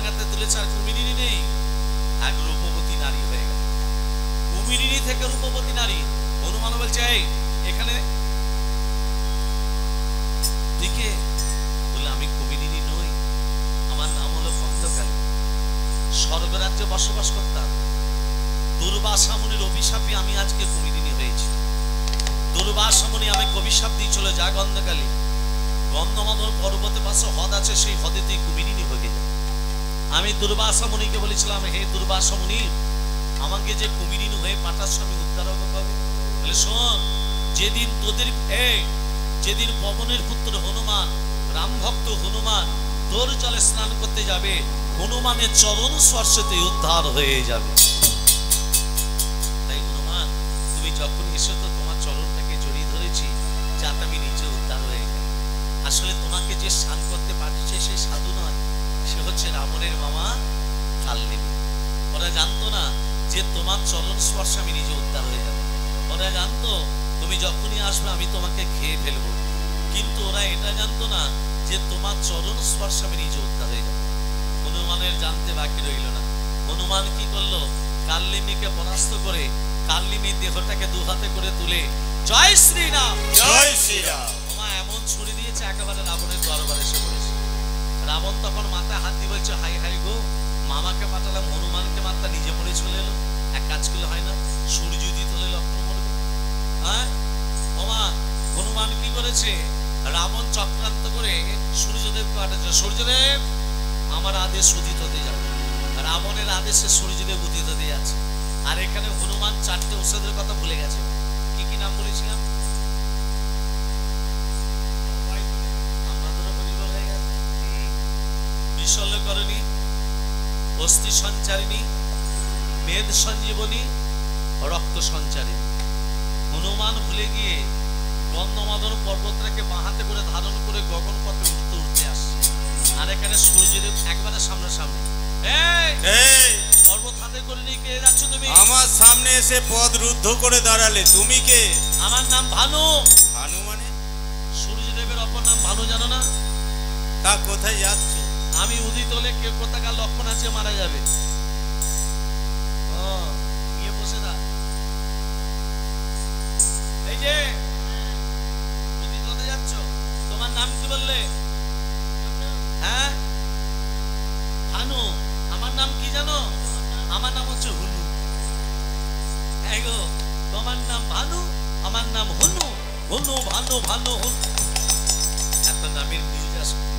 ডাঙাতে তুলেছে, আর কুমিরিনী নেই, এক রূপবতী নারী হয়ে গেল। কুমিরিনী থেকে রূপবতী নারী। হনুমান বলছে, এই এখানে তুই কে? বলে, আমি কুমিরিনী নই, আমার নাম হলো খণ্ডকালী। স্বর্গরাজ্যে বসবাস করতাম, দুর্বাসা মুনির অভিশাপে আমি আজকে কুমিরিনী হয়েছি। দুর্বাসা মুনি আমাকে অভিশাপ দিয়ে চলে যা, গন্ধকালী গন্ধমাদন পর্বতের পাশে হ্রদ আছে, সেই হ্রদে তুই কুমিরিনী হয়ে যা। আমি দুর্বাসা মুনিকে বলেছিলাম, হে দুর্বাসা মুনি, আমাকে যে কুমিরিনী হয়ে পাঠাচ্ছ আমি উদ্ধার হবো কবে? বলে, শোন, যেদিন তোদের যেদিন পবনের পুত্র হনুমান, রাম ভক্ত হনুমান তোর জলে স্নান করতে যাবে, হনুমানের চরণ স্পর্শতে উদ্ধার হয়ে যাবে। তাই হনুমান, তুমি যখন এসো তো তোমার চরণটাকে জড়িয়ে ধরেছি, যাতে আমি নিজে উদ্ধার হয়ে যাই। আসলে তোমাকে যে স্নান করতে পাঠিয়েছে সে সাধু নয়, সে হচ্ছে রাবণের মামা কালনেমী। ওরা জানতো না যে তোমার চরণ স্পর্শে আমি নিজে উদ্ধার হয়ে যাবো। ওরা জানতো তুমি যখনই আসবে আমি তোমাকে খেয়ে ফেলবো, কিন্তু ওরা এটা জানতো না যে তোমার চরণ স্পর্শে আমি নিজে উদ্ধার হয়ে যাবো। হনুমানের জানতে বাকি রইল না। হনুমান কি করলো? কালনেমীকে পরাস্ত করে কালনেমীর দেহটাকে দু হাতে করে তুলে জয় শ্রীরাম, জয় শ্রীরাম এমন ছুড়ে দিয়েছে, একেবারে রাবণের দরবারে এসে পড়েছে। রাবণ তখন মাথায় হাত দিয়ে বলছে, হাই হাই গো, মামাকে পাঠালাম, হনুমানকে মাত্রা নিজে পড়ে চলে এলো। এক কাজ করলে হয় না? সূর্য উদিত হলে লক্ষ্মণ মরবে। হ্যাঁ ওমা, হনুমান কি করেছে? রাবণ চক্রান্ত করে সূর্যদেবকে পাঠাচ্ছে, সূর্যদেব আমার আদেশ উদিত হতে যাবে। রাবণের আদেশে সূর্যদেব উদিত হতে যাচ্ছে। আর এখানে হনুমান চারটে ঔষধের কথা ভুলে গেছে। কি কি নাম বলেছিলাম? বিশল্যকরণী, অস্থি সঞ্চারিণী, মেদ সঞ্জীবনী, রক্ত সঞ্চারিণী। হনুমান ভুলে গিয়ে গন্ধমাদন পর্বতটাকে বাঁহাতে করে ধারণ করে গগন পথে উঠতে উঠতে আসছে। আর এখানে সূর্যদেব একবারে সামনাসামনি। পর্বত হাতে করে নিয়ে কে যাচ্ছ তুমি? আমার সামনে এসে পদ রুদ্ধ করে দাঁড়ালে, তুমি কে? আমার নাম ভানু। ভানু মানে? সূর্যদেবের অপর নাম ভানু, জানো না? তা কোথায় যাচ্ছ? আমি উদিত হলে কেউ কোথাকার লক্ষণ আছে মারা যাবে। গিয়ে বসে দা। এই যে উদিত হতে যাচ্ছ, তোমার নাম কি বললে? হ্যাঁ ভানু। আমার নাম কি জানো? আমার নাম হচ্ছে হুনু। এই গো, তোমার নাম ভানু, আমার নাম হুনু। হুনু ভানু, ভানু হুনু। এত নামের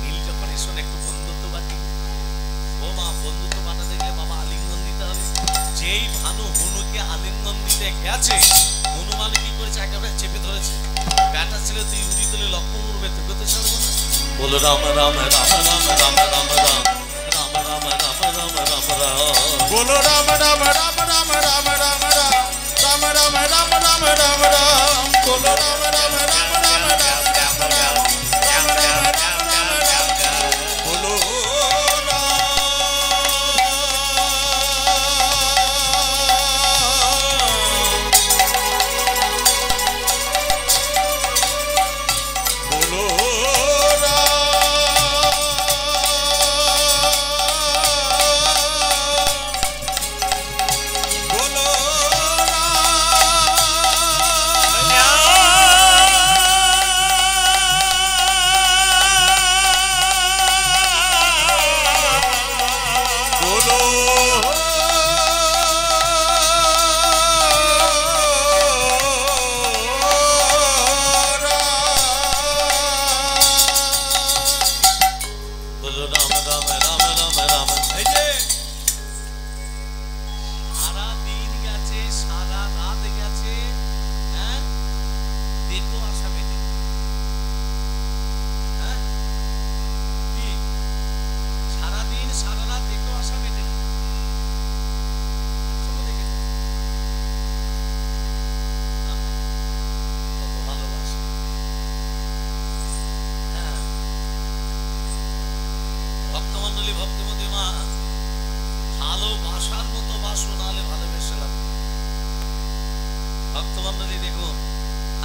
মিল যখন এসো একটু বন্ধুত্ব বাটি। ও মা, বন্ধুত্ব বানাতে গেলে বাবা আলিঙ্গন দিতে হবে। যেই ভানু হুনুকে আলিঙ্গন দিতে গেছে, হনুমান কি করেছে? একেবারে চেপে ধরেছে। ব্যাটা ছিল, তুই উড়ি তুলে লক্ষ্মণ উড়বে, তোকে তো ছাড়বো না। বলো রাম রাম রাম রাম রাম রাম রাম রাম রাম রাম রাম রাম রাম। বলো রাম রাম রাম রাম রাম রাম রাম রাম রাম রাম রাম রাম রাম। বলো রাম রাম রাম রাম রাম রাম রাম রাম রাম রাম রাম রাম। বলো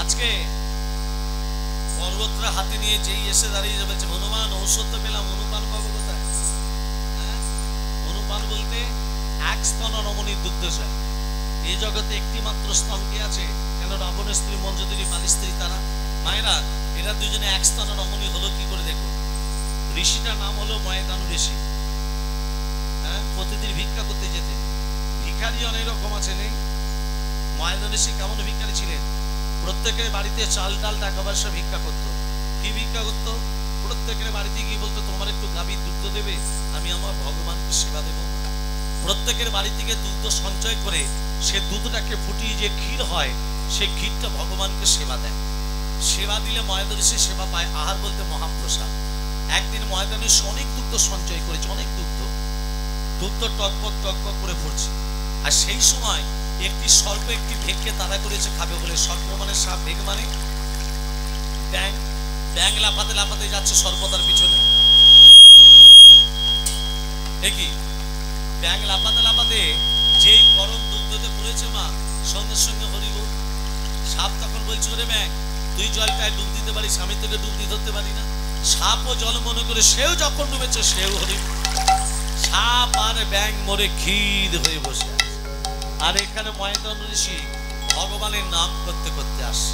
আজকে পর্বতরা হাতে নিয়ে যেই এসে দাঁড়িয়ে যাবে, হনুমান ঔষধ তো পেলাম, হনুমান পাবো কোথায়? স্তনপান বলতে এক স্তন রমণীর দুগ্ধ চায়। এই জগতে একটি মাত্র স্তন কি আছে? কেন রাবণের স্ত্রী মঞ্জুদেবী বালির স্ত্রী তারা। মায়েরা, এরা দুজনে এক স্তন রমণী হলো কি করে দেখো। ঋষিটার নাম হলো ময়দানু ঋষি। হ্যাঁ, প্রতিদিন ভিক্ষা করতে যেতেন। ভিখারি অনেক রকম আছে, নেই? ময়দানু ঋষি কেমন ভিখারি ছিলেন? প্রত্যেকের বাড়িতে চাল ডাল টাকা পয়সা ভিক্ষা করতো। কি ভিক্ষা করতো? প্রত্যেকের বাড়িতে গিয়ে বলতো, তোমার একটু গাভীর দুধ দেবে, আমি আমার ভগবানকে সেবা দেবো। প্রত্যেকের বাড়ি থেকে দুধ সঞ্চয় করে সে দুধটাকে ফুটিয়ে যে ক্ষীর হয়, সেই ক্ষীরটা ভগবানকে সেবা দেয়। সেবা দিলে ময়দানু ঋষি সেবা পায়। আহার বলতে মহাপ্রসাদ। একদিন ময়দানু ঋষি অনেক দুগ্ধ সঞ্চয় করেছে, অনেক দুগ্ধ টকবক টকবক করে ফুটছে। আর সেই সময় একটি সর্প একটি ভেগকে তাড়া করেছে খাবে বলে। সর্প মানে সাপ, ভেগ মানে ব্যাং। ব্যাং লাফাতে লাফাতে যাচ্ছে সর্পতার পিছনে। একই ব্যাং লাফাতে লাফাতে যেই গরম দুগ্ধতে পড়েছে মা, সঙ্গে সঙ্গে হরিবল। সাপ তখন বলছে, ওরে ব্যাং, তুই জলটায় ডুব দিতে পারিস, আমি তোকে ডুব দিয়ে ধরতে পারি না। সাপও জল মনে করে সেও যখন ডুবেছে সেও হরিবল। সাপ আর ব্যাং মরে ক্ষীর হয়ে বসে আছে। আর এখানে ময়দানু ঋষি ভগবানের নাম করতে করতে আসে।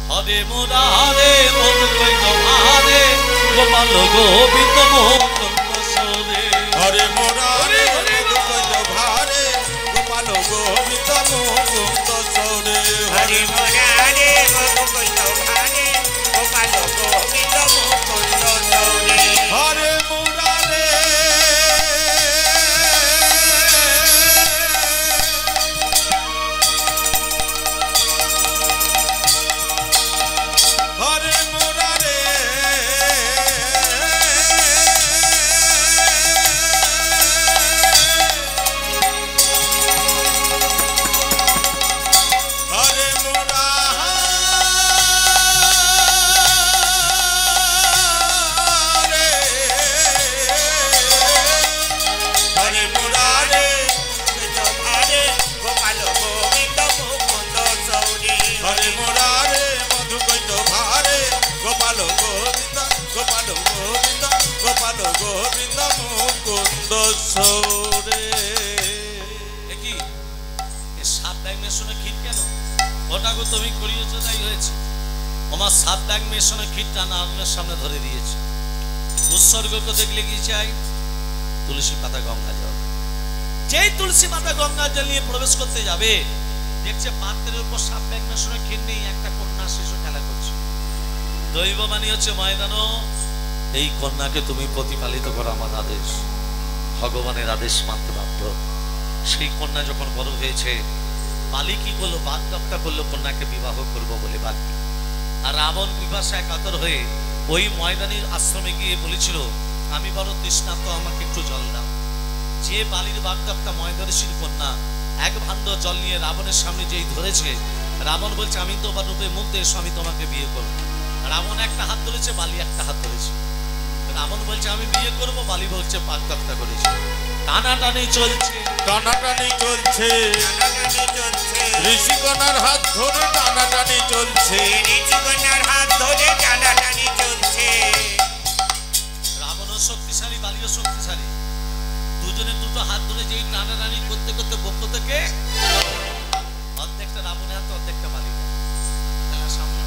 হরে মোরা হরে মধুকৈত ভারে গোপাল গোবিন্দ মুকুন্দ সরে। হরে মোরা হরে মধুকৈত ভারে গোপাল গোবিন্দ মুকুন্দ সরে। হরে মোরা হরে মধুকৈত ভারে গোপাল গোবিন্দ মুকুন্দ সরে। হরে মোরা রে হরে মোরা রে হরে মোরা রে হরে মোরা রে ভারে গোপাল গোবিন্দ মুকুন্দ সরে। হরে মোরা রে মধুকৈত ভারে গোপাল গোবিন্দ গোপাল গোবিন্দ গোপাল গোবিন্দ মুকুন্দ সরে। কি এ সাত ব্যাং মেশানো ক্ষীর কেন? ওটা গো তুমি করিয়েছো তাই হয়েছে। আমার সাত ব্যাং মেশানো ক্ষীরটা নারায়ণের সামনে ধরে দিয়েছে। উৎসর্গকে দেখলে কি চাই? তুলসী পাতা গঙ্গা জল। যেই তুলসী পাতা গঙ্গা জল নিয়ে প্রবেশ করতে যাবে, দেখছে পাত্রের উপর সাত ব্যাং মেশানো ক্ষীর নেই, একটা কন্যা শিশু খেলা করছে। দৈববাণী হচ্ছে, ময়দানু, এই কন্যাকে তুমি প্রতিপালিত করো, আমার আদেশ, ভগবানের আদেশ মানতে বাধ্য। সেই কন্যা যখন বড় হয়েছে, বালি কি করলো? বাগদত্তা করলো কন্যাকে বিবাহ করবো বলে বালি। আর রাবণ বিপাশায় কাতর হয়ে ওই ময়দানের আশ্রমে গিয়ে বলেছিল, আমি বড় তৃষ্ণার্ত, আমাকে একটু জল দাও। যে বালির বাগদত্তা ময়দান ঋষির কন্যা এক ভাণ্ড জল নিয়ে রাবণের সামনে যেই ধরেছে, রাবণ বলছে, আমি তোমার রূপে মুগ্ধ, এসো আমি তোমাকে বিয়ে করবো। রাবণ একটা হাত ধরেছে, বালি একটা হাত ধরেছে। রাবণ বলছে আমি বিয়ে করব, বালি বলছে বাগদত্তা করেছে। টানাটানি চলছে, টানাটানি চলছে, টানাটানি চলছে। ঋষিকণার হাত ধরে টানাটানি চলছে। ঋষিকন্যার হাত ধরে টানাটানি চলছে। রাবণও শক্তিশালী, বালিও শক্তিশালী। দুজনে দুটো হাত ধরে যেই টানাটানি করতে করতে পক্ষ থেকে অর্ধেকটা রাবণের হাতে, অর্ধেকটা বালির হাতে। খেলা সামনে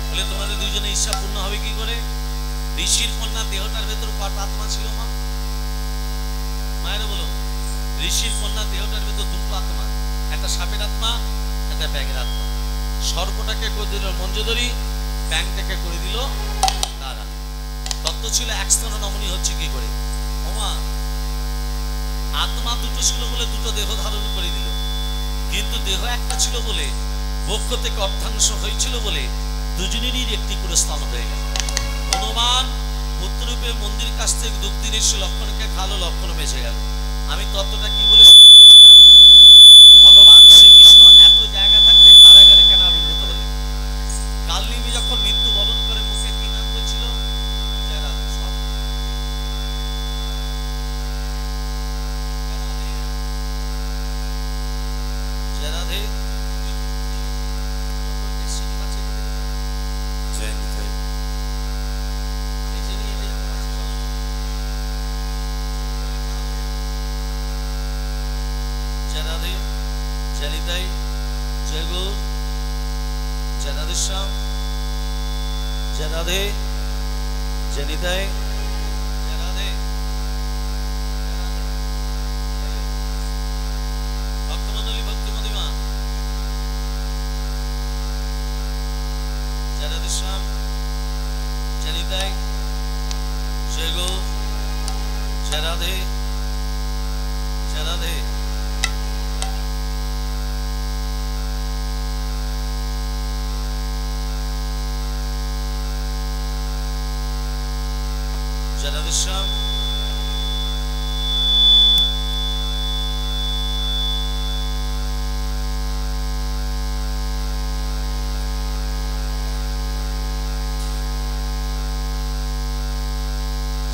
বলে, তোমাদের দুজনে ইচ্ছা পূর্ণ হবে কি করে? ঋষির কন্যা দেহটার ভেতর কত আত্মা ছিল মা? মায়েরা বলো। ঋষির কন্যা দেহটার ভেতর দুটো আত্মা, একটা সাপের আত্মা, একটা ব্যাঙের আত্মা। সর্পটাকে করে দিল মঞ্জুদরি, ব্যাঙটাকে করে দিল তারা। তত্ত্ব ছিল এক স্তন রমণী হচ্ছে কি করে? ওমা, আত্মা দুটো ছিল বলে দুটো দেহ ধারণ করে দিল, কিন্তু দেহ একটা ছিল বলে, বক্ষ থেকে অর্ধাংশ হয়েছিল বলে দুজনেরই একটি করে স্তন হয়ে গেল। হনুমান পুত্ররূপে মন্দির কাছ থেকে দুধ দিন এসে লক্ষণকে খালো, লক্ষণ বেঁচে গেল। আমি তত্ত্বটা কি বলে শুরু করেছিলাম? ভগবান শ্রীকৃষ্ণ এত জায়গা থাকতে কারাগারে কেন আবির্ভূত হলেন? কালনিমি যখন মৃত্যু বরণ করে মুখে কি নাম বলছিল? রাধে জনিতাই জয় গৌর জয় রাধেশ্যাম জয় রাধে জনিতাই জয় রাধে ভক্তমণ্ডলী ভক্তি মদিমা জয় রাধেশ্যাম জনিতাই জয় গৌর জয় রাধে জয় রাধে জয় রাধেশ্যাম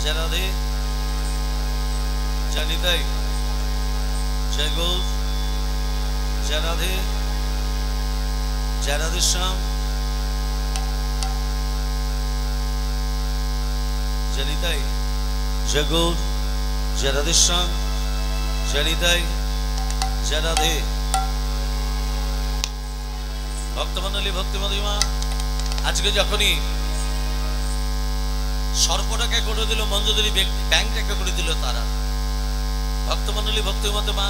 জয় রাধে জয় নিতাই জয় গৌর জয় রাধে জয় রাধেশ্যাম জয় নিতাই জয় গৌর জয় রাধেশ্যাম জয় নিতাই জয় রাধে ভক্তমণ্ডলী ভক্তি মদিমা আজকে যখনই সর্পটাকে করে দিল মঞ্জুদলি ব্যাংকটাকে করে দিল তারা ভক্তমণ্ডলী ভক্তি মদিমা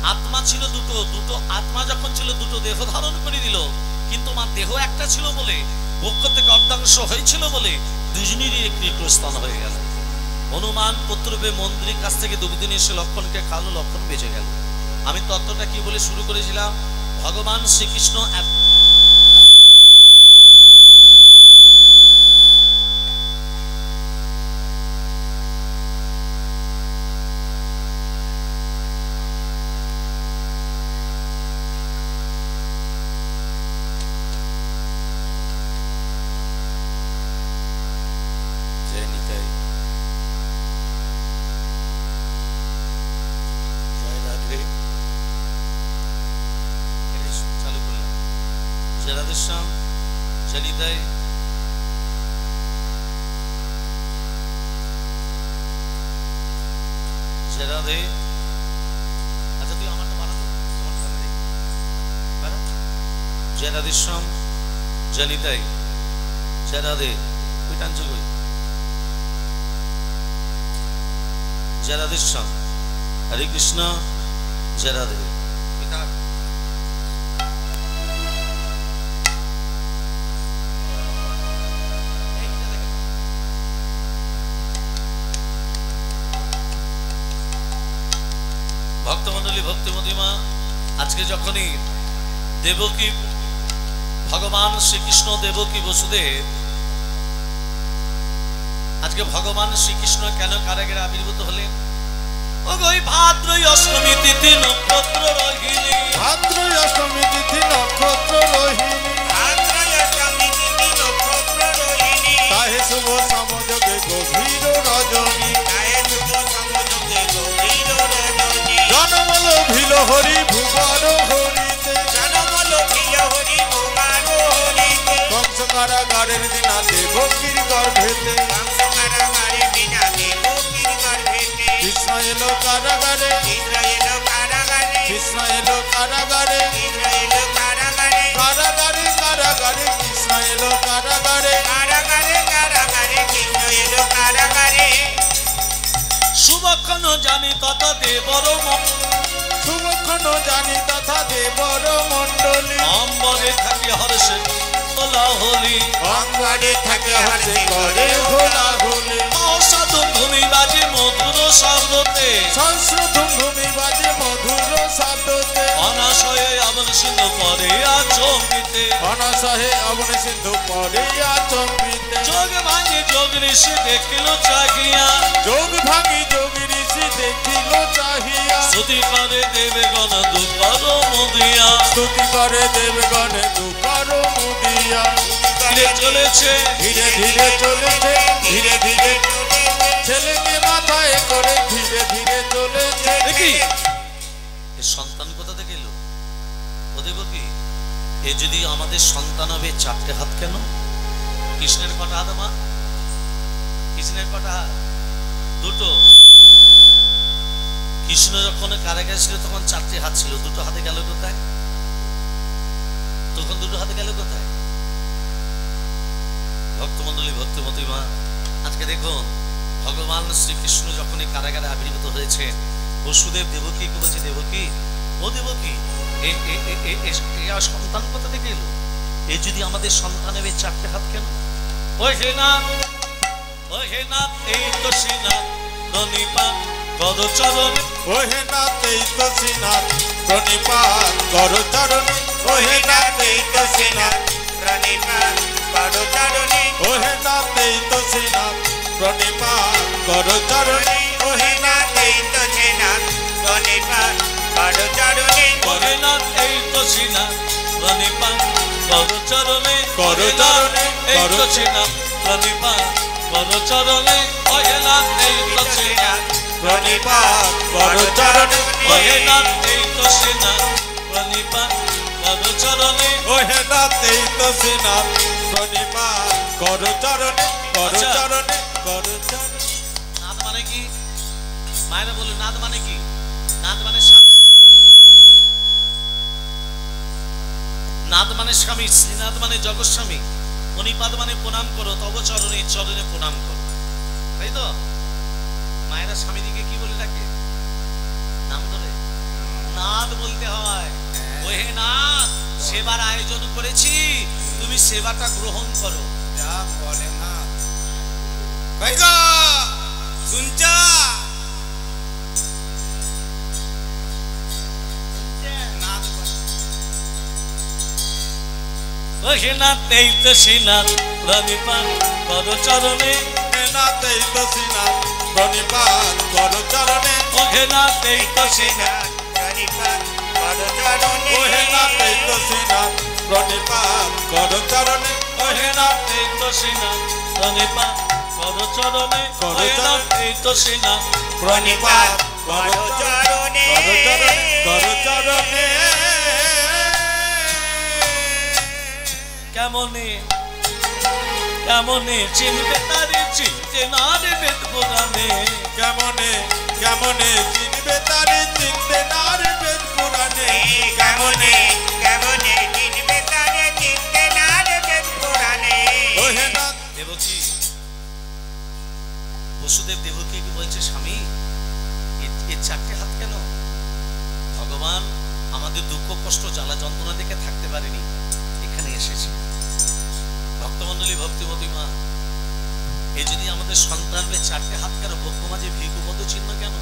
আত্মা ছিল দুটো আত্মা যখন ছিল দুটো দেহ ধারণ করে দিল কিন্তু মা দেহ একটা ছিল বলে বক্ষ থেকে অর্ধাংশ হয়েছিল বলে দুজনেরই একটি স্থান হয়ে গেল হনুমান পুত্রবে মন্দিরের কাছ থেকে দুদিন এসে লক্ষণকে খালো লক্ষণ বেঁচে গেল আমি তত্ত্বটা কি বলে শুরু করেছিলাম ভগবান শ্রীকৃষ্ণ রাধেশ্যাম জনিতাই জয় রাধে আচ্ছা তুই আমারটা বাড়াতো জয় রাধেশ্যাম জনিতাই জয় রাধে তুই টানছো কই জয় রাধেশ্যাম হরে কৃষ্ণ জয় রাধে ভক্তমণ্ডলী ভক্তি মদিমা আজকে যখনই দেবকী ভগবান শ্রীকৃষ্ণ দেবকী বসুদেব আজকে ভগবান শ্রীকৃষ্ণ কেন কারাগারে আবির্ভূত হলেন ওই ভাদ্রই অষ্টমী তিথি নক্ষত্র রোহিণী ভাদ্রই অষ্টমী তিথি নক্ষত্র রোহিণী তাহে শুভ সমযোগে গভীর রজনী জনমল ভিল হরি ভুবন হরিতে কংস কারাগারের দিনা দেবকীর গর্ভেতে কৃষ্ণ এলো কারাগারে কৃষ্ণ এলো কারাগারে কারাগারে কারাগারে কৃষ্ণ এলো কারাগারে শুভক্ষণ জানি তথা দেবর শুভক্ষণ জানি তথা দেবর মণ্ডলী অম্বরে থাকে হর্ষে হোলি অঙ্গনে থাকে হর্ষে করে হোলা হোলি অসাধু ভূমি বাজে মধুর শব্দতে সংস্কৃত ভূমি বাজে মধুর শব্দতে অনাশয়ে আমন সিন্ধু পরে আচম্বিতে অনাসহে অবন সিন্ধু পরে আচম্বিতে যোগ ভাঙে যোগ ঋষি দেখিল চাহিয়া যোগ ভাঙি যোগ ঋষি দেখিল চাহিয়া স্তুতি করে দেবে গণ দুঃখর মুদিয়া স্তুতি করে দেবগণ দুঃখর মুদিয়া ধীরে চলেছে ধীরে ধীরে চলেছে ধীরে ধীরে ছেলেকে মাথায় করে ধীরে ধীরে চলেছে দেখি এ সন্তান কোথা থেকে এলো ও দেব কি এ যদি আমাদের সন্তান হবে চারটে হাত কেন কৃষ্ণের কটা হাত মা কৃষ্ণের কটা হাত দুটো কৃষ্ণ যখন কারাগারে ছিল তখন 4টি হাত ছিল, দুটো হাতে গেল কোথায়? তখন দুটো হাতে গেল কোথায়? ভক্তমন্ডলী, ভক্তিমতী মা, আজকে দেখুন ভগবান শ্রীকৃষ্ণ যখন এই কারাগারে আবির্ভূত হয়েছে, বসুদেব দেবকীকে বলছে, দেবকী, ও দেবকী, সন্তান কোথা থেকে এলো? এই যদি আমাদের সন্তানের 4টে হাত কেন? ওই হে নাথ, ওই হে নাথ, এই তো শ্রীনাথ প্রণিপাত কর চরণে, ও হে নাথ এই তো শ্রীনাথ প্রণিপাত কর চরণে, ও হে নাথ এই তো শ্রীনাথ প্রণিপাত করো চরণে, ও হে নাথ এই তো শ্রীনাথ প্রণিপাত কর চরণে, ও হে নাথ এই তো শ্রীনাথ প্রণিপাত করো চরণে, ও হে নাথ এই তো শ্রীনাথ প্রণিপাত কর চরণে, কর চরণে, এই কর তো শ্রীনাথ প্রণিপাত কর চরণে, ও হে নাথ এই তো শ্রীনাথ প্রণিপাত কর চরণে, ও হে নাথ এই তো শ্রীনাথ প্রণিপাত কর চরণে, ও হে নাথ এই তো শ্রীনাথ প্রণিপাত কর চরণে, কর আচ্ছা। চরণে, কর চরণে। নাথ মানে কি? মায়েরা বলে নাথ মানে কি? নাথ মানে স্বামী, নাথ মানে স্বামী, শ্রীনাথ মানে জগৎস্বামী, প্রণিপাত মানে প্রণাম করো, তব চরণে, চরণে প্রণাম করো, তাই তো? মায়েরা স্বামীদিকে কি বলে ডাকে? নাম ধরে নাথ বলতে হয়। ও হে নাথ, সেবার আয়োজন করেছি, তুমি সেবাটা গ্রহণ করো। যা বলে না ভাই গো, শুনছ? নাথ বলে। ও হে নাথ এই তো শ্রীনাথ প্রণিপাত কর চরণে, হে নাথ এই তো শ্রীনাথ প্রণিপাত কর চরণে, ও হে নাথ এই তো শ্রীনাথ, প্রণিপাত করো চরণে, ও হে নাথ এই তো শ্রীনাথ প্রণিপাত কর চরণে, ও হে নাথ এই তো শ্রীনাথ প্রণিপাত কর চরণে, ও হে নাথ এই তো শ্রীনাথ প্রণিপাত করো কর চরণে, চরণে, কর চরণে। কেমনে কেমনে চিনবে তারে, চিনতে না রে বেদ পুরাণে, কেমনে কেমনে চিনবে তারে, চিনতে না রে বেদ পুরাণে, কেমনে কেমনে চিনবে তারে, চিনতে না রে বেদ পুরাণে। ও হে নাথ দেবকী, বসুদেব দেবকীকে বলছে, স্বামী এর 4টে হাত কেন? ভগবান আমাদের দুঃখ কষ্ট জ্বালা যন্ত্রণা দেখে থাকতে পারেনি, এখানে এসেছে। ভক্তমন্ডলী, ভক্তিমতী মা, এই যদি আমাদের সন্তানের 4টে হাত কেন? বক্ষ মাঝে ভিগুপদ চিহ্ন কেন?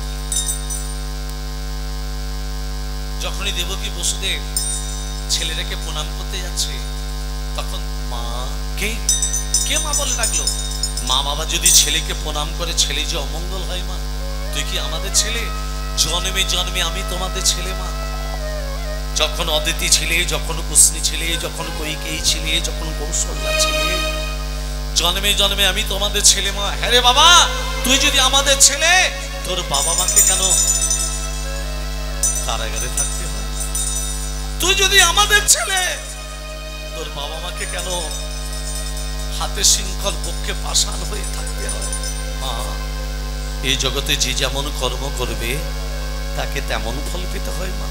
যখনই দেবকী বসুদেব ছেলেটাকে প্রণাম করতে যাচ্ছে, তখন মা কে কে মা বলে ডাকলো। মা বাবা যদি ছেলেকে প্রণাম করে, ছেলে যে অমঙ্গল হয়, মা তুই কি আমাদের ছেলে? জন্মে জন্মে আমি তোমাদের ছেলে মা। যখন অদিতি ছিলে, যখন কুষ্ণী ছিলে, যখন কৈকেয়ী ছিলে, যখন কৌশল্যা ছিলে, জন্মে জন্মে আমি তোমাদের ছেলে মা। হ্যাঁ রে বাবা, তুই যদি আমাদের ছেলে, তোর বাবা মাকে কেন কারাগারে থাকতে হয়? তুই যদি আমাদের ছেলে, তোর বাবা মাকে কেন হাতে শৃঙ্খল, পক্ষে পাষাণ হয়ে থাকতে হয়? মা, এই জগতে যে যেমন কর্ম করবে তাকে তেমন ফল পেতে হয় মা।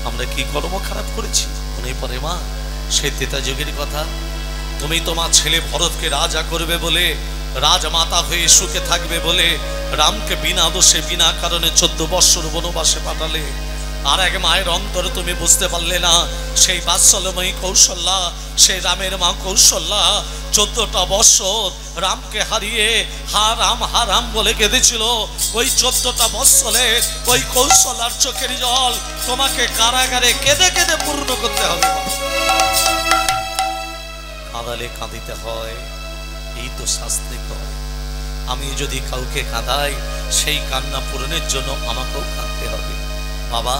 আমরা কি কর্ম খারাপ করেছি? মনে পড়ে মা সেই ত্রেতা যুগের কথা, তুমি তোমার ছেলে ভরতকে রাজা করবে বলে, রাজমাতা হয়ে সুখে থাকবে বলে, রামকে বিনা দোষে বিনা কারণে 14 বৎসর বনবাসে পাঠালে। আর এক মায়ের অন্তরে তুমি বুঝতে পারলে না, সেই বাৎসল্যময়ী কৌশল্যা, সেই রামের মা কৌশল্যা 14টা বৎসর রামকে হারিয়ে হা রাম বলে কেঁদেছিল। ওই 14টা বৎসরে ওই কৌশল্যার চোখের জল তোমাকে কারাগারে কেঁদে কেঁদে পূর্ণ করতে হবে। কাঁদালে কাঁদিতে হয়, এই তো শাস্ত্রে কয়। আমি যদি কাউকে কাঁদাই, সেই কান্না পূরণের জন্য আমাকেও কাঁদতে হবে। বাবা,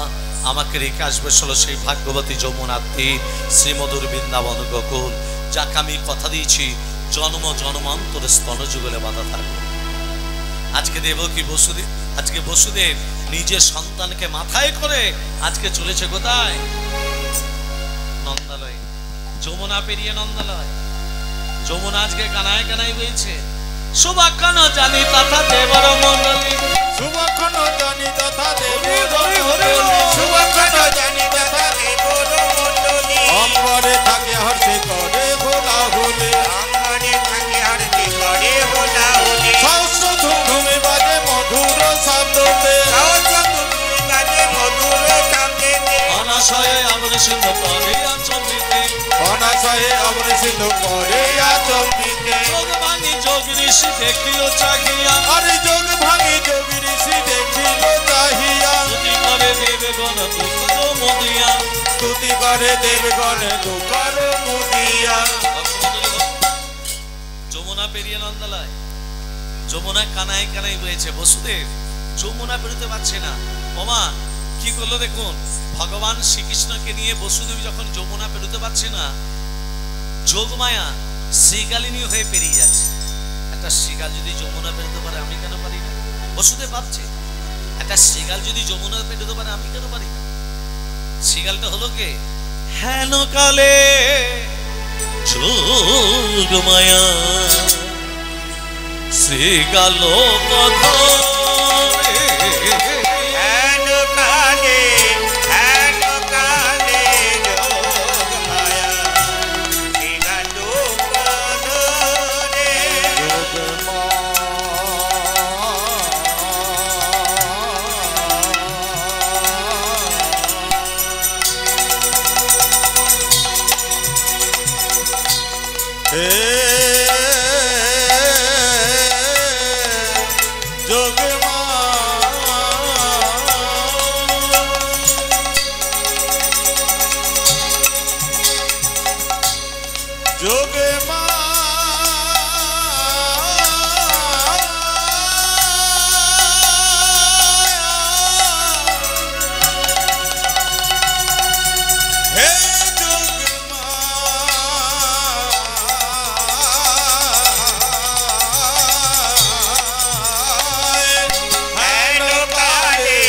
আমাকে রেখে আসবে চলো সেই ভাগ্যবতী যমুনাত্রী শ্রীমধুর বৃন্দাবন গোকুল, যাকে আমি কথা দিয়েছি জন্ম জন্মান্তরে স্তন যুগলে বাধা থাকবে। আজকে দেবকী বসুদেব, আজকে বসুদেব নিজের সন্তানকে মাথায় করে আজকে চলেছে কোথায়? নন্দালয়। যমুনা পেরিয়ে নন্দালয়। যমুনা আজকে কানায় কানায় বইছে, শুভাকান জানি তথা দেবর মন্ডলী, শুভক্ষণ জানি তথা দেব শুভক্ষণ জানি তথা দেব মণ্ডলী অম্বরে থাকে হর্ষে করে হোলা হোলে অঙ্গনে থাকে হরতি করে হোলা হোলি সহস্র ধুমধুমে বাজে মধুর শব্দতে সহস্র ধুমধুমি বাজে মধুর শব্দেতে অনাশয়ে আবৃষিত করে আচম্বিতে অনাশয়ে অবৃষিত করে আচম্বিতে যোগ ভাঙি যোগ ঋষি দেখিল চাহিয়া আরে যোগ ভাঙি যোগ ঋষি দেখিল চাহিয়া স্তুতি করে দেবগণ দুঃখ মদিয়া স্তুতি করে দেবগণ দুকার মুদিয়া যমুনা পেরিয়ে নন্দালয় যমুনা কানায় কানায় বয়েছে বসুদেব যমুনা পেরোতে পারছে না ওমা কি করলো দেখুন ভগবান শ্রীকৃষ্ণকে নিয়ে বসুদেব যখন যমুনা পেরোতে পারছে না যোগমায়া শ্রীকালিনী হয়ে পেরিয়ে যাচ্ছে একটা শ্রীকাল যদি যমুনা পেরোতে পারে আমি কেন পারি না বসুদেব ভাবছে একটা শ্রীকাল যদি যমুনা পেরোতে পারে আমি কেন পারি না শ্রীকালটা হলো কে হেন কালে যোগমায়া শ্রীকাল কথা হেন কালে যোগ মায়া শ্রীগালো পদরে যোগে মা হে যোগে মা হেন কালে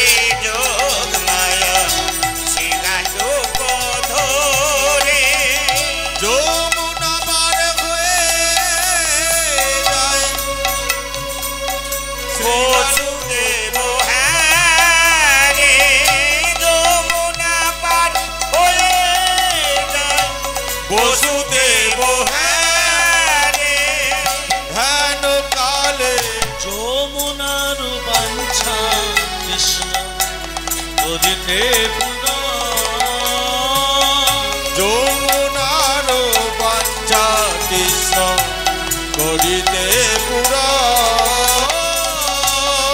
যোগ মায়া শ্রীগালো পদরে যমুনা পার হয়ে যায় বসুদেব হ্যারে যমুনা পার হয়ে যায় বসুদেব হ্যারে হেন কালে যমুনার বাঞ্ছা কৃষ্ণ করিতে যমুনার বাঞ্ছা কৃষ্ণ করিতে পুরা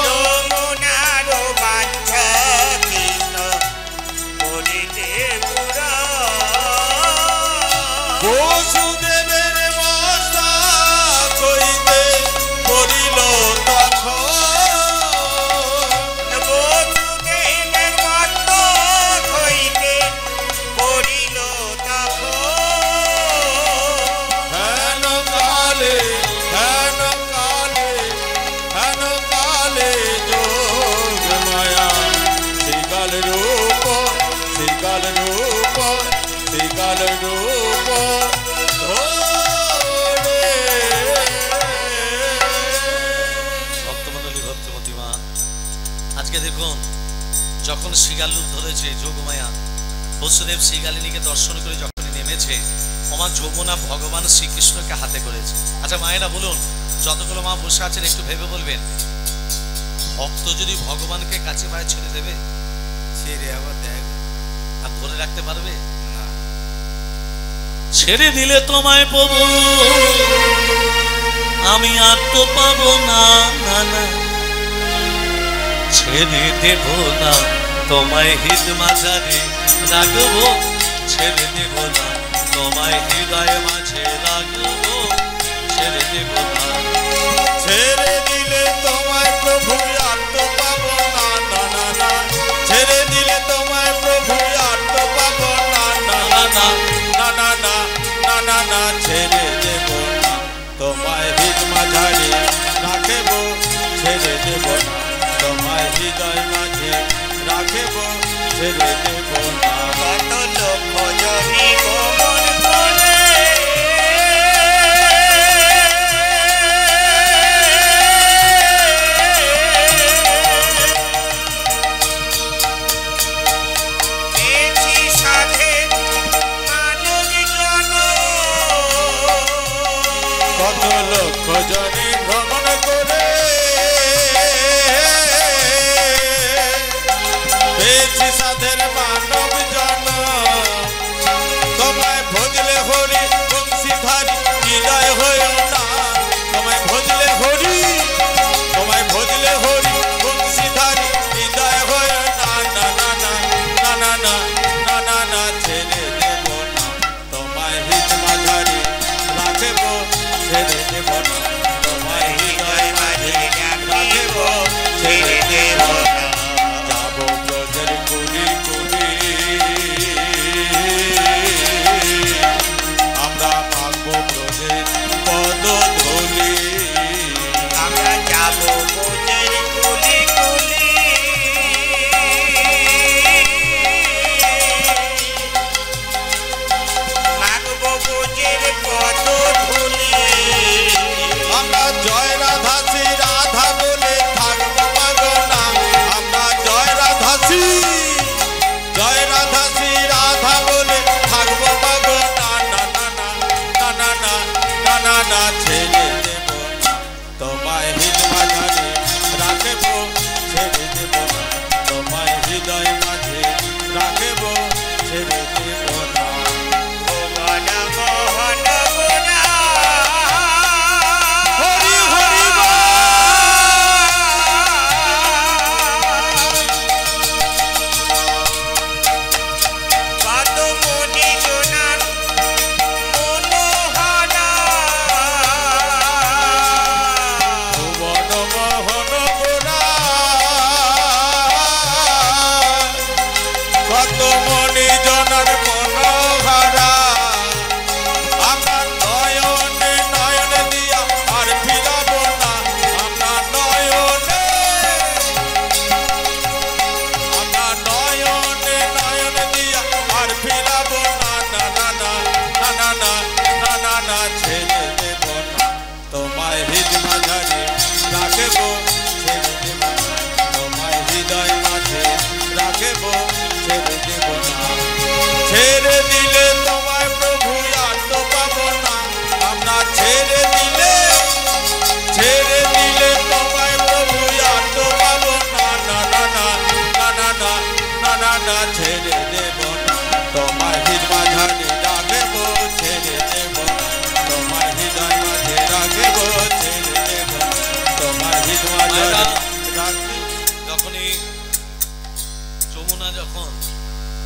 যমুনার বাঞ্ছা কৃষ্ণ করিতে পুরা বসুদেবের মস্তা কইতে করিল তখন বসুদেবের মত হইতে পড়িল তখন হেন কালে যোগ মায়া শ্রীকাল রূপ ধরে ভক্তমণ্ডলী ভক্তমতী মা আজকে দেখুন যখন শ্রীগাল রূপ ধরেছে যোগমায়া বসুদেব শ্রীগালিনীকে দর্শন করে যখন নেমেছে ওমা যমুনা ভগবান শ্রীকৃষ্ণকে হাতে করেছে আচ্ছা মায়েরা বলুন যতগুলো মা বসে আছেন একটু ভেবে বলবেন ভক্ত যদি ভগবানকে কাছে পায়ে ছেড়ে দেবে ছেড়ে আবার দেখ আর ধরে রাখতে পারবে না ছেড়ে দিলে তোমায় পাবো আমি আর তো পাবো না না না ছেড়ে দেব না তোমায় হৃদ মাঝারে রাখবো ছেড়ে দেব না তোমায় হৃদয় মাঝে রাখবো ছেড়ে দেব না ছেড়ে দিলে তোমায় প্রভু আর তো পাবো না না না না ছেড়ে দিলে তোমায় প্রভু আর তো পাবো না না না না না না না না না ছেড়ে দেব না তোমায় হৃদ মাঝারে রাখব ছেড়ে দেব না তোমায় হৃদয় মাঝে রাখব ছেড়ে দেব না কত লক্ষ জনি গমন করে কত লক্ষ জনে ভ্রমণ করে পেয়েছি সাধের মানব জন তোমায় ভজলে হরি বংশীধারী হৃদয় হয়ে না তোমায় ভজলে হরি বংশীধারী হৃদয় হয়ে না না না না না না না না না না ছেড়ে দেব না তোমায় হিত মাঝারি রাখব ছেড়ে দেব না তোমায় হৃদয় মাঝে রাখব ছেড়ে দেব না যাব ব্রজের কুলি কুলি আমরা মাগব ব্রজের পদ ধুলি আমরা যাব ব্রজের কুলি কুলি মাগব ব্রজের পদ ধুলি আমরা জয় রাধা শ্রী রাধা বলে থাকবো মাগনা আমরা জয় রাধা শ্রী রাধা বলে থাকবো মাগনা না না না না না না না না না ছেড়ে দেব না তোমায় হৃদ মাঝারে রাখবো ছেড়ে দেব না তোমায় হৃদয় মাঝে রাখবো ছেড়ে দেব না ভুবন মোহন গুণা হরি হরি কত মুনি জনার মনোহরা ভুবন মোহন গোরা কত মনি জনার মনোহরা আমার নয়নে নয়নে দিয়া আর ফিরাব না আমরা নয়নে নয়নে দিয়া আর ফিরাব না না না না না না না না না না ছেড়ে দেব না তোমায় হৃদ মাঝারে রাখব ছেড়ে দেব না তোমায় হৃদয় মাঝে রাখব ছেড়ে দেব না ছেড়ে দিলে তোমায় প্রভু আর তো পাবো না আমরা ছেড়ে দিলে তোমায় প্রভু আর তো পাবো না না না না না না না না না না ছেড়ে দেব না তোমায় হৃদ মাঝারে রাখব ছেড়ে দেব না তোমায় হৃদয় মাঝে রাখব ছেড়ে দেব না তোমায় হৃদ মাঝারে রাখব যখনই যমুনা যখন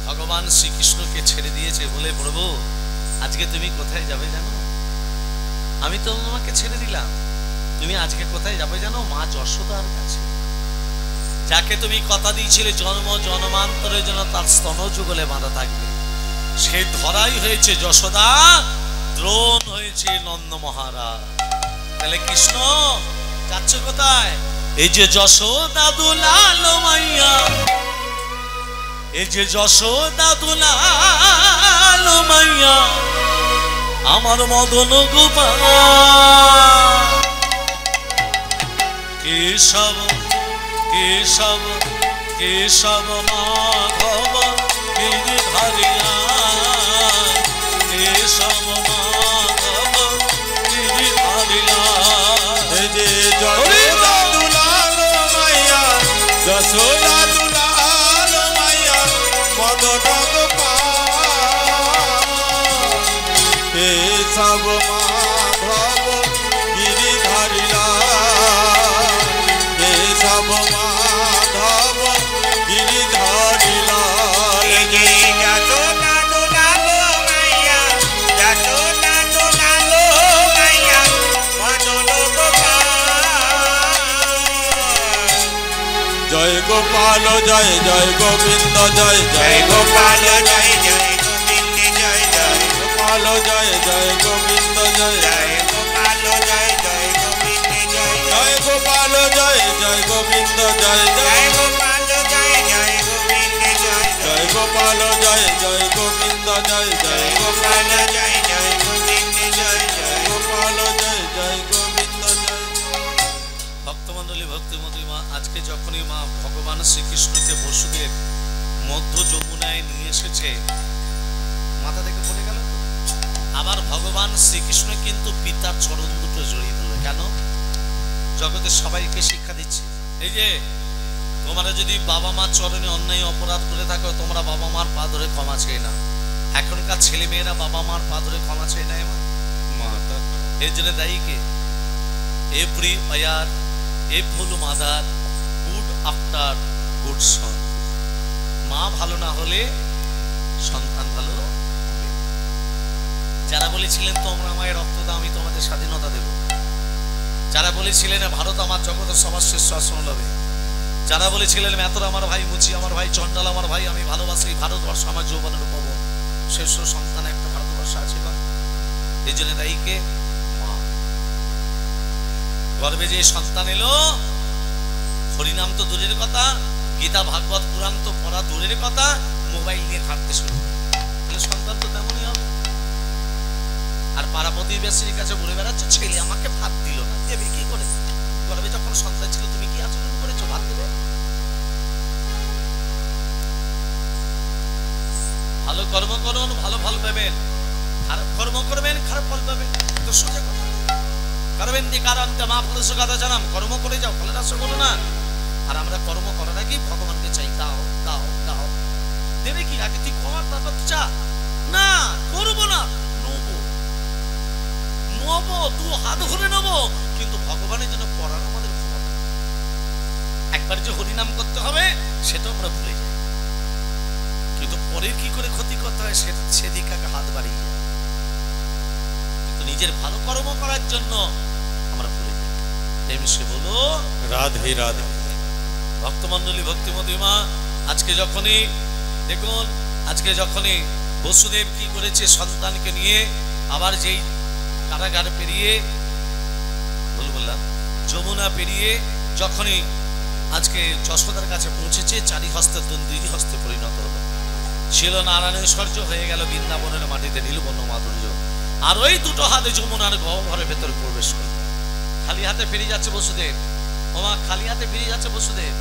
ভগবান শ্রীকৃষ্ণকে ছেড়ে দিয়েছে বলে প্রভু আজকে তুমি কোথায় যাবে জানো আমি তো তোমাকে ছেড়ে দিলাম তুমি আজকে কোথায় যাবে জানো মা যশোদার কাছে যাকে তুমি কথা দিয়েছিলে জন্ম জন্মান্তরের জন্য তার স্তন যুগলে বাঁধা থাকবে সে ধরাই হয়েছে যশোদা দ্রোণ হয়েছে নন্দ মহারাজ তাহলে কৃষ্ণ যাচ্ছ কোথায় এই যে যশোদা দুলাল মাইয়া এই যে যশোদা দুলাল মাইয়া আমার মদন গোপাল কেশব কেশব কেশব মাধব গিরিধারিয়া কেশব মাধব গিরিধারিয়া এই যে যশোদা দুলাল মাইয়া যশোদা দুলাল মাইয়া মদন গোপাল কেশব মাধব গিরিধারিলা কেশব মাধব গিরিধারিলা এই যে যশোদা দুলালো মাইয়া যশোদা দুলালো মাইয়া মদন গোপাল জয় গোপাল জয় জয় গোবিন্দ জয় জয় গোপাল জয় জয় গোবিন্দ জয় জয় গোপাল জয় জয় গোবিন্দ জয় জয় গোপাল জয় জয় গোবিন্দ জয় জয় গোপাল জয় জয় গোবিন্দ জয় জয় জয় গোপাল জয় জয় গোবিন্দ জয় জয় গোপাল জয় জয় গোবিন্দ জয় জয় জয় গোপাল জয় জয় গোবিন্দ জয় জয় গোপাল জয় জয় গোবিন্দ জয় ভক্তমণ্ডলী ভক্তিমতী মা আজকে যখনই মা ভগবান শ্রীকৃষ্ণকে বসুদেব মধ্য যমুনায় নিয়ে এসেছে মাথা থেকে পড়ে গেল আবার ভগবান শ্রীকৃষ্ণ কিন্তু পিতার চরণ দুটো জগতের সবাইকে শিক্ষা দিচ্ছি, এই যে তোমরা যদি বাবা মা চরণে অন্যায় অপরাধ করে থাকো, তোমরা বাবা মার পা ধরে ক্ষমা চেয়ে নাও। এখনকার ছেলে মেয়েরা বাবা মার পা ধরে ক্ষমা চেয়ে নেয় মা। এর জন্য দায়ী কে? এভরি ওয়ার এ ফুল মাদার গুড আফটার গুড সন। মা ভালো না হলে সন্তান ভালো হবে। যারা বলেছিলেন তোমরা মায়ের রক্ত দাও, আমি তোমাদের স্বাধীনতা দেব, যারা বলেছিলেন ভারত আমার জগতের সবার শ্রেষ্ঠ আসন হবে, যারা বলেছিলেন মেতর আমার ভাই, মুচি আমার ভাই, চন্ডাল আমার ভাই, আমি ভালোবাসি ভারতবর্ষ আমার যৌবনের উপবন, শ্রেষ্ঠ সন্তান একটা ভারতবর্ষ আছে না। এই জন্য দায়ী কে? মা। গর্ভে যে সন্তান এলো, হরিনাম তো দূরের কথা, গীতা ভাগবত পুরাণ তো পড়া দূরের কথা, মোবাইল নিয়ে ঘাঁটতে শুরু, তাহলে সন্তান তো তেমনই হবে। আর পাড়া প্রতিবেশীর কাছে বলে বেড়াচ্ছ ছেলে আমাকে ভাত দিল না, দেবে কি করে? গর্ভে যখন সন্তান ছিল তুমি কি আচরণ করেছো? ভাত দেবে? ভালো কর্ম করুন, ভালো ফল পাবেন, খারাপ কর্ম করবেন, খারাপ ফল পাবেন, তো সোজা কথা। করবেন দিকারান্তে মা পুরুষ কথা জানাম, কর্ম করে যাও, ফলের আশা করো না। আর আমরা কর্ম করার আগে ভগবানকে চাই, দাও দাও দাও, দেবে কি? আগে তুই কর, তারপর চা। না করবো না, নেবো নেবো, তুই হাত ধরে নেবো, কিন্তু ভগবানের জন্য করার আমাদের ক্ষমতা। একবার যে হরিনাম করতে হবে সেটা আমরা ভুলে যাই, কিন্তু পরের কি করে ক্ষতি করতে হয় সেদিকে হাত বাড়িয়ে যায়, কিন্তু নিজের ভালো কর্ম করার জন্য আমরা ভুলে যাই। সে বলো রাধে রাধে। ভক্তমন্ডলী, ভক্তিমতী মা, আজকে যখনই দেখুন, আজকে যখনই বসুদেব কি করেছে সন্তানকে নিয়ে আবার যেই কারাগার পেরিয়ে বললাম যমুনা পেরিয়ে যখনই আজকে যশোদার কাছে পৌঁছেছে, চারি হস্তে দুই হস্তে পরিণত হলো, ছিল নারায়ণৈশ্বর্য, হয়ে গেল বৃন্দাবনের মাটিতে নীলবর্ণ মাধুর্য। আর ওই দুটো হাতে যমুনার গহ্বরের ভেতরে প্রবেশ করল। খালি হাতে ফিরে যাচ্ছে বসুদেব, ওমা খালি হাতে ফিরে যাচ্ছে বসুদেব।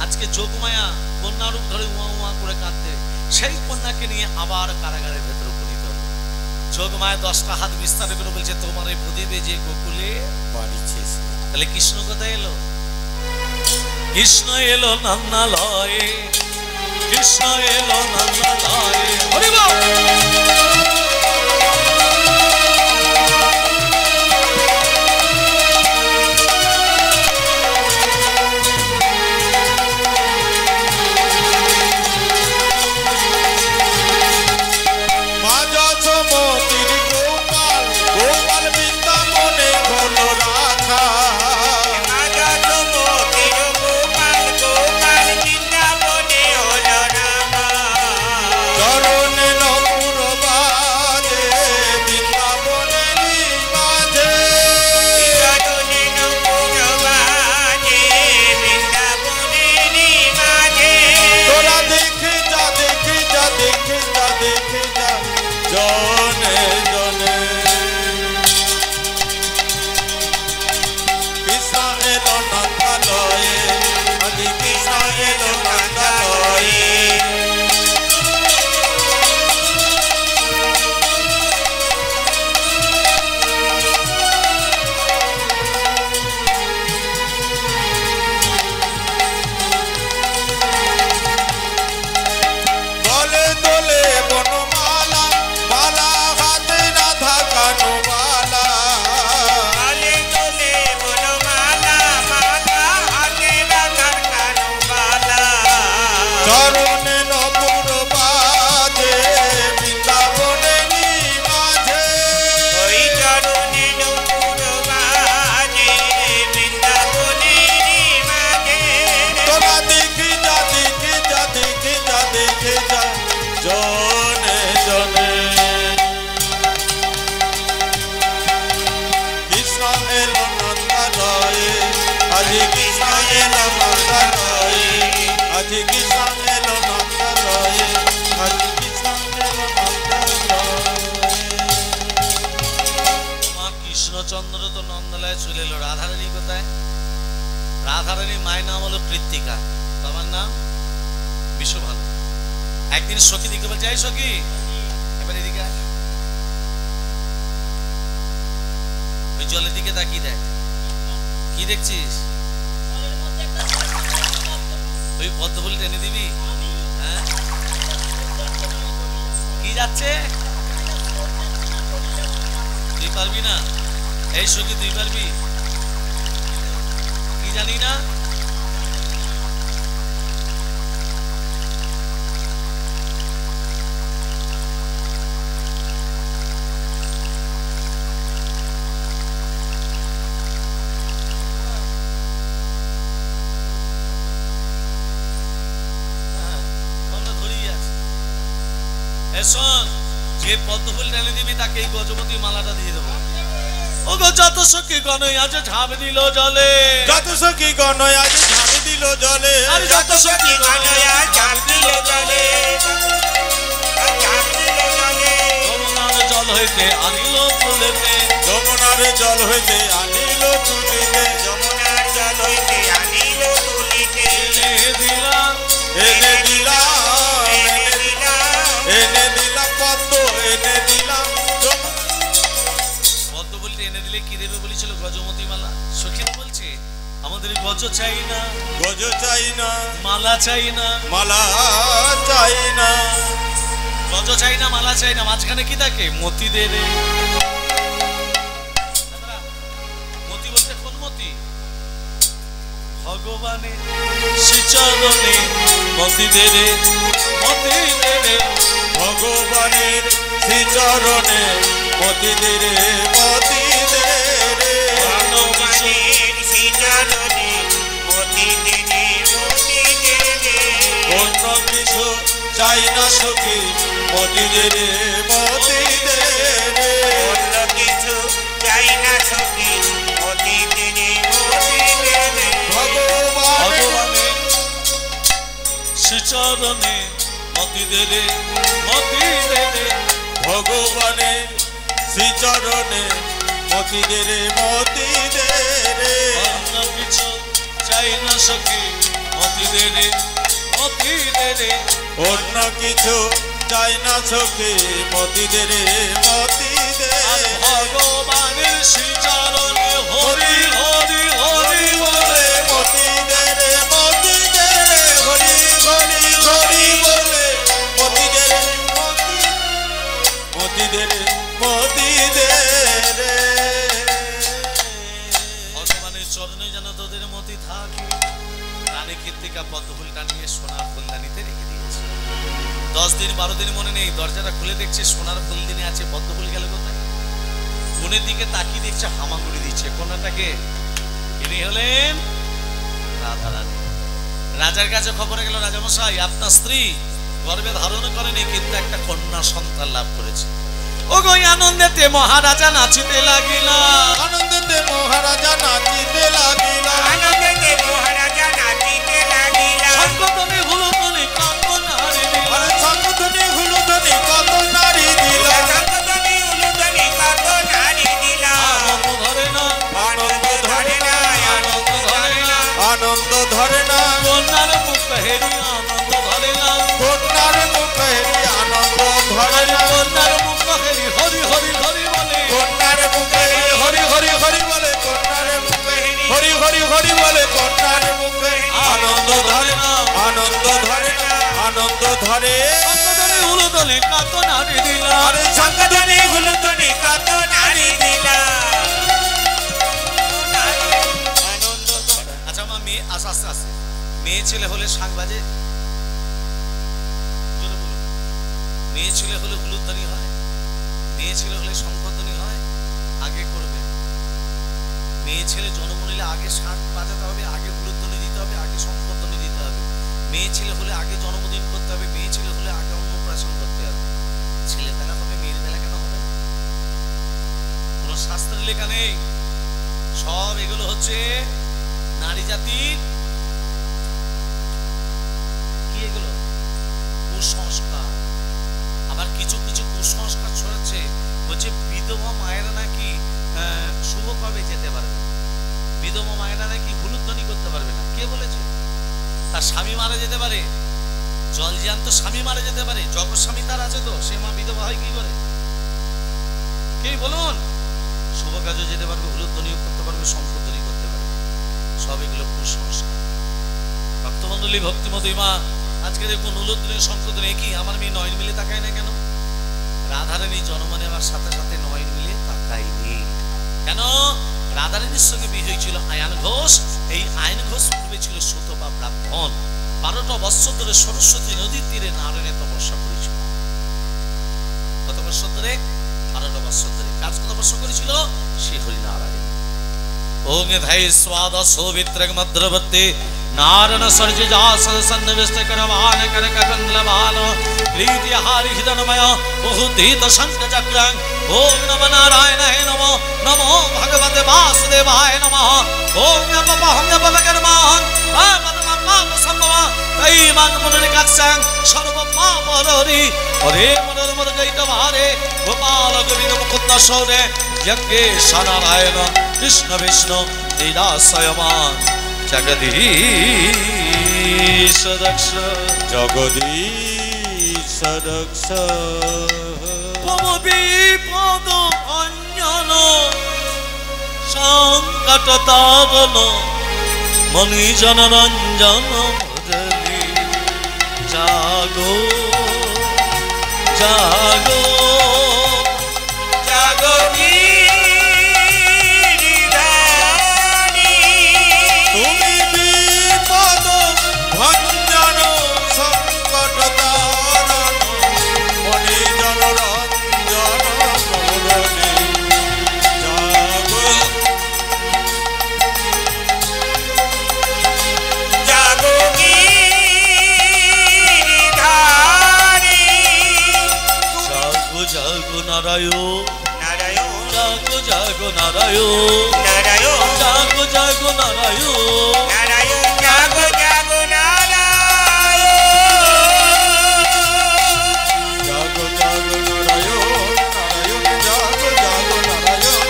আজকে যোগমায়া কন্যা রূপ ধরে উমা উমা করে কাঁদতে, সেই কন্যাকে নিয়ে আবার কারাগারের ভেতরে উপনীত হল। যোগমায়া 10টা হাত বিস্তার করে বলছে তোমার এই প্রদীপে যে গোকুলে বাড়িছে। তাহলে কৃষ্ণ কোথায় এলো? কৃষ্ণ এলো নন্দালয়ে, কৃষ্ণ এলো নন্দালয়ে। হরি বল। কৃষ্ণচন্দ্র তো নন্দলায় চলে এলো। রাধারানী কোথায়? রাধারানী মায়ের নাম হলো কৃত্তিকা, বাবার নাম বিশ্ব ভালো। একদিন সখী দিকে বলছে, এই সখী এবার এদিকে আয়। ওই জলের দিকে তাকিয়ে দেখ, কি কি দেখছিস? ওই পদ্মফুল টেনে দিবি? হ্যাঁ, কি যাচ্ছে? তুই পারবি না? এই সখী তুই পারবি? কি জানি না? শোন, যে পদ্মফুল টেনে দিবি তাকে এই গজপতি মালাটা দিয়ে দেবো। ও গো যত সখী গণই আজ ঝাঁপ দিল জলে, যত সখী গণয় আজ ঝাঁপ দিল জলে, আর যত সখী গণই আজ ঝাঁপ দিল জলে, যমুনার জল হইতে আনিল তুলিতে, যমুনার জল হইতে আনিল তুলিতে, যমুনার জল হইতে আনিল তুলিতে, এনে দিলাম এনে দিলাম এনে দিলাম এনে দিলাম পদ্ম এনে দিলাম। পদ্মফুলটা এনে দিলে কি দেবে বলেছিল গজমতি মালা? সখী বলছে আমাদের গজ চাই না, গজ চাই না, মালা চাই না, মালা চাই না, গজ চাই না, মালা চাই না, মাঝখানে কি থাকে? মতি দে রে। মতি বলতে কোন মতি? ভগবানের শ্রীচরণে মতি দে রে, মতি দে রে, ভগবানের শ্রীচরণে মতি দে রে, মতি দে রে, ভগবানের শ্রীচরণে মতি দে রে, মতি দে রে, অন্য কিছু চাই না সখী মতি দে রে, মতি দে রে, অন্য কিছু চাই না সখী মতি দে রে, মতি দে রে, ভগবানের শ্রীচরণে মতি দে রে, মতি দে রে, ভগবানের শ্রীচরণে মতি দে রে, মতি দে রে, অন্য কিছু চাই না সখী মতি দে রে, মতি দে রে, অন্য কিছু চাই না সখী মতি দে রে, মতি দে আর রে। ভগবানের শ্রীচরণে হরি হরি হরি বলে মতি দে রে, মতি দে রে, হরি হরি হরি বলে মতি দে রে, মতি দে রে, মতি দে রে। ভগবানের চরণে যেন তোদের মতি থাকে। রানী কীর্তিকা পদ্মফুলটা নিয়ে সোনার ফুলদানিতে রেখে দিয়েছে। 10 দিন 12 দিন মনে নেই, দরজাটা খুলে দেখছে সোনার ফুলদানি আছে, পদ্মফুল গেল কোথায়? কোণের দিকে তাকিয়ে দেখছে হামাগুড়ি দিচ্ছে। কোনাটাকে ইনি হলেন রাধা রানী। রাজার কাছে খবরে গেল, রাজামশাই আপনার স্ত্রী গর্ভে ধারণ করেনি কিন্তু একটা কন্যা সন্তান লাভ করেছে। ও গো আনন্দেতে মহারাজা নাচিতে লাগিলা, আনন্দেতে মহারাজা নাচিতে লাগিলা, আনন্দেতে মহারাজা নাচিতে লাগিলা, সংকটনে হুলুতুলি কত নারী দিলা, আরে সংগঠনে হুলুধনি কত নারী দিলা, সংগঠনে উলুধনি কত নারী দিলা, আনন্দ ধরে না, আনন্দ ধরে না, আনন্দ ধরে না, আনন্দ ধরে না, কন্যার মুখ হেরি আনন্দ ধরে না, কন্যার মুখে আনন্দ ধরে না, কন্যার মুখ হেরি হরি হরি হরি বলে, কন্যার মুখে হরি হরি হরি বলে, কন্যার মুখে হরি হরি হরি বলে, কন্যার মুখে আনন্দ ধরে না, আনন্দ ধরে না, আনন্দ ধরে। সংকটনে হুলুতুলি কত নারী দিলা, আরে সংগঠনে উলুধনি কত নারী দিলা, আনন্দ ধরে। আচ্ছা মা মেয়ে আস্তে আস্তে আস্তে মেয়ে ছেলে হলে শাঁখ বাজে, জোরে বলুন। মেয়ে ছেলে হলে হুলুধ্বনি হয়, মেয়ে ছেলে হলে শঙ্খধ্বনি হয়, আগে করবে। মেয়ে ছেলে জন্ম নিলে আগে শাঁখ বাজাতে হবে, আগে হুলুধ্বনি দিতে হবে, আগে শঙ্খধ্বনি দিতে হবে। মেয়ে ছেলে হলে আগে জন্মদিন করতে হবে, মেয়ে ছেলে হলে আগে অন্নপ্রাশন করতে হবে। ছেলের বেলা হবে, মেয়ের বেলা কেন হবে না? কোনো শাস্ত্রের লেখা নেই, সব এগুলো হচ্ছে নারী জাতির কি এগুলো কুসংস্কার। আবার কিছু কিছু কুসংস্কার ছড়াচ্ছে, বলছে বিধবা মায়েরা নাকি শুভ কবে যেতে পারবে, বিধবা মায়েরা নাকি হুলুধ্বনি করতে পারবে না। কে বলেছে? তার স্বামী মারা যেতে পারে, জল জ্যান্ত স্বামী মারা যেতে পারে, জগৎ স্বামী তার আছে তো, সে মা বিধবা হয় কি করে? কে বলুন? শুভ কাজে যেতে পারবে, হুলুধ্বনিও করতে পারবে, শঙ্খধ্বনি করতে পারবে। ভক্তমণ্ডলী ভক্তিমতী মা, আজকে দেখুন উলুধ্বনি সংশোধন কি আমার মেয়ে নয়ন মিলে তাকায় না কেন? রাধারানী জন্ম নেওয়ার সাথে সাথে নয়ন মিলে তাকায়নি কেন? রাধারানীর সঙ্গে বিয়ে হয়েছিল আয়ন ঘোষ। এই আয়ন ঘোষ পূর্বে ছিল সুতপা ব্রাহ্মণ। 12টা বৎসর ধরে সরস্বতী নদীর তীরে নারায়ণের তপস্যা করেছিল। কত বৎসর ধরে? 12টা বৎসর ধরে। কাজ তপস্যা করেছিল শ্রী হরিনারায়ণ। ओम भय स्वाद सोवित्रक मद्रवर्ती नारायण सर्ज जासन सन्निविष्ट करवान कर कंडलवान प्रीति हारि हृदयमय बहुधीत शंख चक्रं। ओम नमः नारायणाय नमः नमो भगवते वासुदेवाय नमः। ओम नमः नमः तैमान मुनिकाक्षं सर्व पाप हरि हरे मनोर मद गैत भारे गोपाल गोविंद मुकुंद सौरे यज्ञेश नारायण कृष्ण विष्णु लीलाशयमान जगदीश दक्ष जगदीश दक्ष मम विपद भञ्जन संकट तारण मणिजन रंजन मुरली जागो जागो जागो তুমি বিপদ ভঞ্জন সংকট তারণ মণিজন রঞ্জন মুরলী জাগো जागो गिरिधारी जागो जागो नारायण नारायण जागो जागो नारायण नारायण जागो जागो नारायण नारायण जागो जागो नारायण জাগো জাগো নারায়ণ নারায়ণ জাগো জাগো নারায়ণ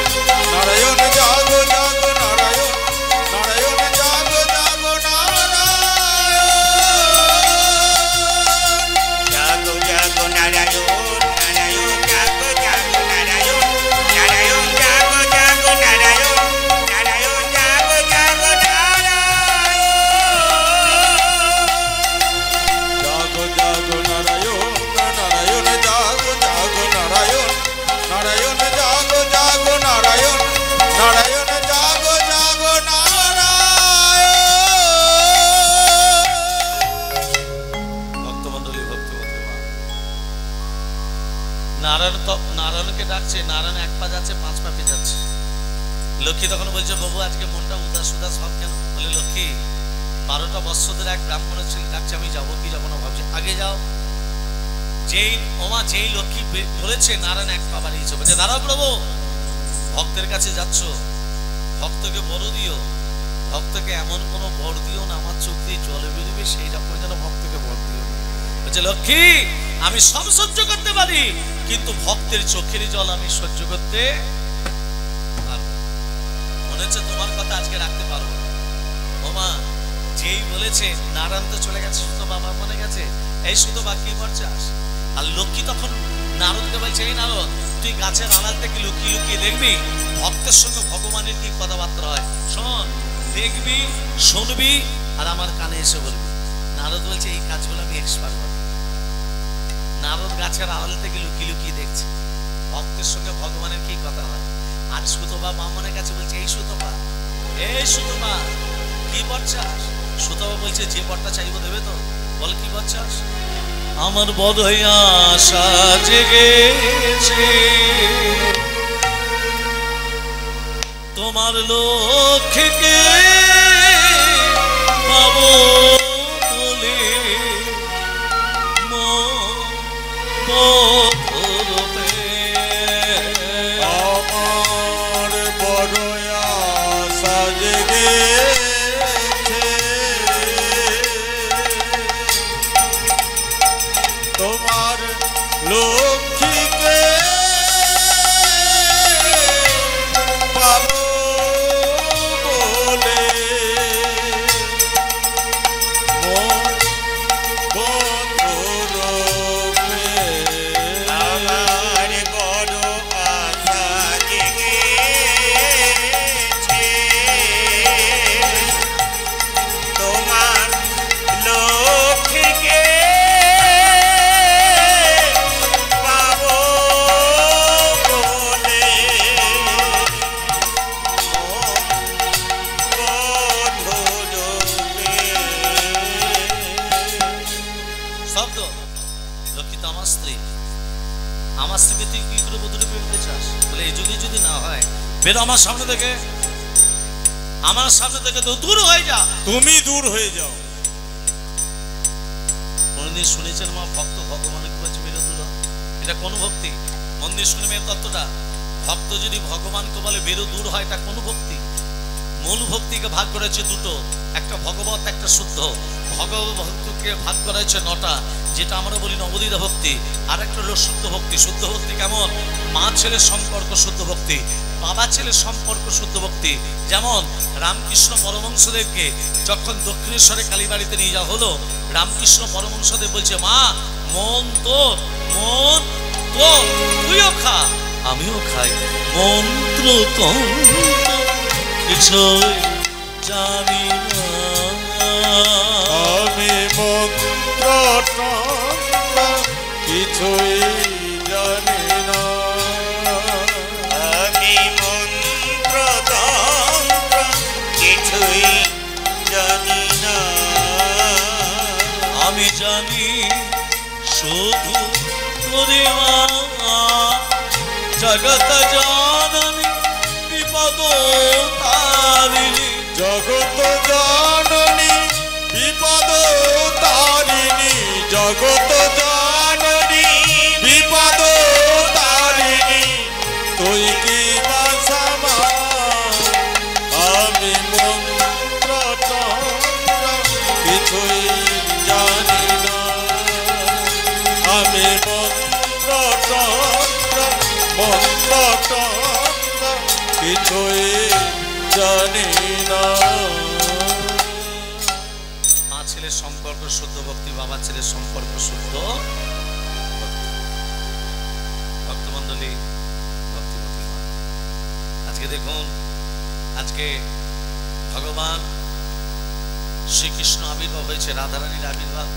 নারায়ণ জাগো জাগো নারায়ণ নারায়ণ জাগো জাগো নারায়ণ जागो जागो नारायण नारायण जागो जागो नारायण नारायण जागो जागो नारायण नारायण जागो जागो জাগো জাগো নারায়ণ নারায়ণ জাগো জাগো নারায়ণ নারায়ণ জাগো জাগো নারায়ণ নারায়ণ জাগো জাগো নারায়ণ ভক্তমণ্ডলী ভক্তিমতী মা, নারায়ণ তো নারায়ণকে ডাকছে। নারায়ণ এক পা যাচ্ছে, 5 পা পে যাচ্ছে। লক্ষ্মী তখন বলছে বাবু আজকে মনটা উদাস উদাস ভাব কেন? বলে লক্ষ্মী 12টা বৎসর ধরে এক ব্রাহ্মণের ছেলে ডাকছে, আমি যাবো কি যাবো না ভাবছি, আগে যাও। যেই ওমা যেই লক্ষ্মী বলেছে নারায়ণ এক পা বাড়িয়েছে, বলছে দাঁড়াও প্রভু, ভক্তের কাছে যাচ্ছ, ভক্তকে বড় দিও, ভক্তকে এমন কোনো বর দিও না আমার চোখ দিয়ে জলে বেরোবে সেই রকম যেন ভক্তকে বর দিও। বলছে লক্ষ্মী আমি সব সহ্য করতে পারি কিন্তু ভক্তের চোখের জল আমি সহ্য করতে পারবো। মনে হচ্ছে তোমার কথা আজকে রাখতে পারবো। ওমা যেই বলেছে নারায়ণ তো চলে গেছে, শুধু বাবা মনে গেছে, এই শুধু বাকি করছাস। আর লক্ষ্মী তখন নারদকে বলছে এই নারদ তুই গাছের আড়াল থেকে লুকিয়ে লুকিয়ে দেখবি ভক্তের সঙ্গে ভগবানের কি কথাবার্তা হয়, শোন দেখবি শুনবি আর আমার কানে এসে বলবি। নারদ বলছে এই কাজগুলো আমি এক্সপার্ট করি। নারদ গাছের আড়াল থেকে লুকিয়ে লুকিয়ে দেখছে ভক্তের সঙ্গে ভগবানের কি কথা হয়। আর সুতপা ব্রাহ্মণের কাছে বলছে এই সুতপা কি বর চাস? সুতপা বলছে যে বরটা চাইবো দেবে তো। বল কি বর চাস? আমার বড়ই আশা জেগেছে তোমার লক্ষ্যকে পাবো বলে আমার বড় আশা জেগেছে তোমার লক্ষ্মীকে পাবো বলে মন বন্ধুরূপে আমার বড় আশা জেগেছে বেরো আমার সামনে থেকে, আমার সামনে থেকে তো দূর হয়ে যা। তুমি দূর হয়ে যাও। কোনদিন শুনেছেন মা ভক্ত ভগবানকে বলছে বেরো দূর হ? এটা কোন ভক্তি? মন্দির শুনে মেয়ের তত্ত্বটা, ভক্ত যদি ভগবানকে বলে বেরো দূর হয়, এটা কোন ভক্তি? মূল ভক্তিকে ভাগ করেছে দুটো, একটা ভগবত, একটা শুদ্ধ। ভগবত ভক্তিকে ভাগ করা হয়েছে 9টা, যেটা আমরা বলি নবদ্বীপ ভক্তি। আর একটা হলো শুদ্ধ ভক্তি। শুদ্ধ ভক্তি কেমন? মা ছেলের সম্পর্ক শুদ্ধ ভক্তি, বাবা ছেলের সম্পর্ক শুদ্ধ ভক্তি। যেমন রামকৃষ্ণ পরমহংসদেবকে যখন দক্ষিণেশ্বরে কালীবাড়িতে নিয়ে যাওয়া হলো, রামকৃষ্ণ পরমহংসদেব বলছে, মা মন তোর, মন তোর, তুইও খা আমিও খাই, মন্ত্র তন্ত্র কিছুই জানি না, আমি মন্ত্র তন্ত্র কিছুই জানি না, আমি মন্ত্র তন্ত্র কিছুই জানি না, আমি জানি শুধু তোরে মা জগত জননী বিপদ তারিণী, জগত জননী বিপদ তারিণী, জগত জননী বিপদ তারিণী, তুই কি বাসামা, আমি মন্ত্র তন্ত্র কিছুই জানি না, আমি মন্ত্র তন্ত্র মন্ত্র তন্ত্র কিছুই জানি না। মা ছেলের সম্পর্ক শুদ্ধ ভক্তি, বাবা ছেলের সম্পর্ক শুদ্ধ ভক্তি। ভক্তমণ্ডলী, ভক্তিমতী মা, আজকে দেখুন, আজকে ভগবান শ্রীকৃষ্ণ আবির্ভাব হয়েছে, রাধারানীর আবির্ভাব।